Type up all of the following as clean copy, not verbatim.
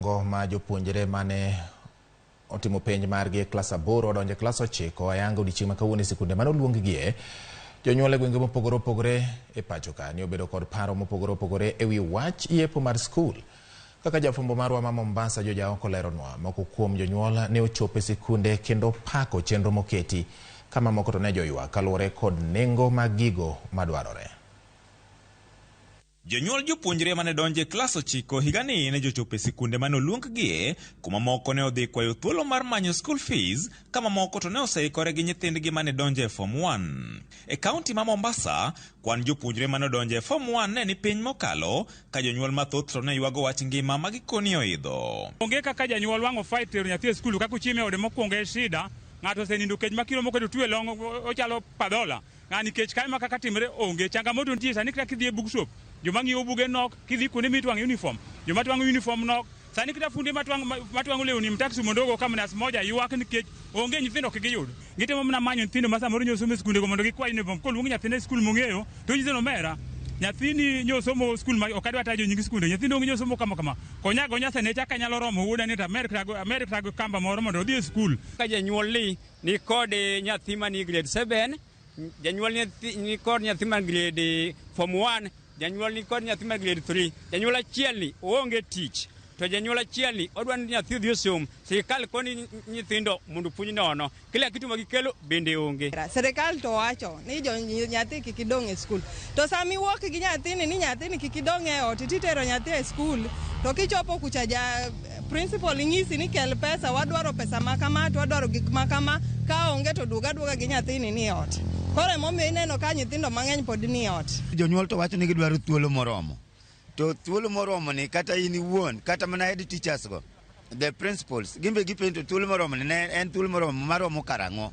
Ma jopuonjre mane otimo penj margi e klas 8 odonjo e klas 9 ayanga odiochieng' ma kawuono e sikunde mane oluonggie. Jonyuol e gwenge mopogore opogore e pacho ka ne obedo kod paro mopogore opogore e wi wach yepo mar skul. Kaka jafwambo marwa ma Mombasa Jojaoko oleronwa, moko kuom jonyuol ne ochopo e sikunde kendo pako chenro moketi, kama moko to ne joywak kaluwore kod nengo mag gigo madwarore. Jonyuol jopuonjre mane donje klas 9 higani ne jochopo e sikunde mane oluonggie, kuma moko ne odhi kwayo thuolo mar manyo school fees, kama moko to ne oseikore gi nyithindgi mane donje e form 1. E kaunti ma Mombasa, kwan jopuonjre mane odonje e form 1 ne ni piny mokalo, ka jonyuol mathoth to ne ywago wach ngima ma gikoni oidho. Onge kaka janyuol wang'o fight tero nyathi e skul kaka chiemo e ode mokwongo e shida, ng'ato osenindo kech makiro moko to twe long ochalo padola. Ng'ani kech kae ma kaka timre onge, changamoto nitie sani kaka kidhi e bookshop. Joma ng'iewo buge nok, kidhi kuonde mitwang'o uniform. Joma twang'o uniform nok. Sani kita funde matwang'o lewni mtaksi mondo go kama nas moja ywak nikech onge nyithindo kigiyudo. Gitemo mana manyo nyithindo ma samoro nyosomo e skunde go mondo gikwa uniform. Koluong nyathine e skul mong'eyo, to nyithindo mera. Nyathini nyosomo skul ma okadwa tajo nyingi skunde. Nyithindo nyosomo kama. Konya sane chaka nyalo romo wuoda ni America go kamba moro mondo odhi e skul. Ka janyuol ni kod nyathi mani grade 7, janyuol ni kod nyathi man grade form 1, janyuol ni kod nyathi man grade 3, janyuol achiel ni oonge tich, to janyuol achiel ni odwa ni nyathi odhi osom. Sirikal koni nyithindo mondo puonj nono, kila kitu magikelo bende onge. Sirikal to wacho ni nyathi kik idong' e skul, to sami wuok gi nyathini ni nyathini kik idong' e ot titero nyathi e skul, to kichopo kucha principal ing'isi ni kel pesa, wadwaro pesa makama, to wadwaro gik makama, ka onge to duoga gi nyathini ni ot. Kore momiyo ineno ka nyithindo mang'eny pod ni ot. Jonyuol to wacho ni gidwaro thuolo moromo. To thuolo moromo ni kata in iwuon, kata mana head teachers go, the principals, gimbe gipento thuolo moromo ni en thuolo moromo maromo karang'o.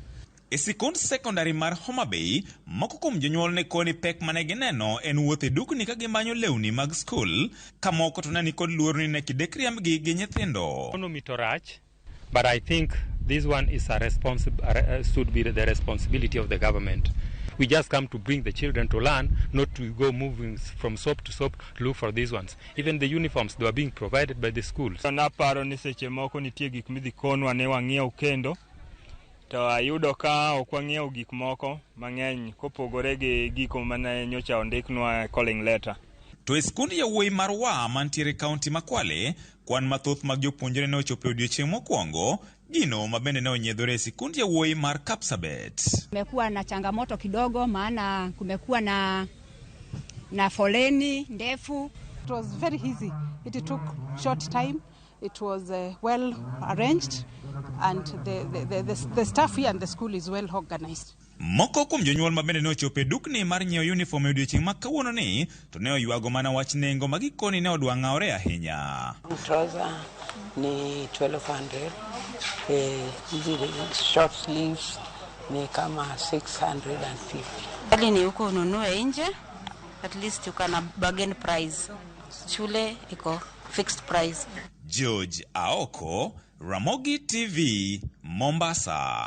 E sikund secondary mar Homa Bay, moko kuom jonyuol ne koni pek mane gineno en wuoth e dukni ka gimanyo lewni mag skul, ka moko to ne ni kod luor ni ne kidek riembgi gi nyithindo. Economy to rach, but I think this one is should be the responsibility of the government. We just come to bring the children to learn, not to go moving from shop to shop to look for these ones. Even the uniforms, they are being provided by the schools. Naparo ni seche moko nitie gik midhi konwa ne wang'iew kendo, to ayudo ka ok wang'iew gik moko mang'eny kopogore gi giko mane nyocha ondiknwa calling letter. To e skund yawuoyi mar Wa mantiere kaunti ma Kwale, kwan mathoth mag jopuonjre ne ochopo e odiochieng' mokwongo, gino mabende ne onyiedhore e sikund yawuoyi mar Kapsabet. Kumekuwa na changamoto kidogo, maana kumekuwa na foleni ndefu. It was very easy. It took short time. It was well arranged, and the staff here and the school is well organized. Moko kuom jonyuol mabende ne ochopo e dukni mar nyiewo uniform e odiochieng' ma kawuono ni, to ne oywago mana wach nengo ma gikoni ne odwa ng'awore ahinya. Trouser ni 1200, short sleeves ni kama 650. Hali ni huko ununue nje, at least you can bargain price. Shule iko fixed price. George Aoko, Ramogi TV, Mombasa.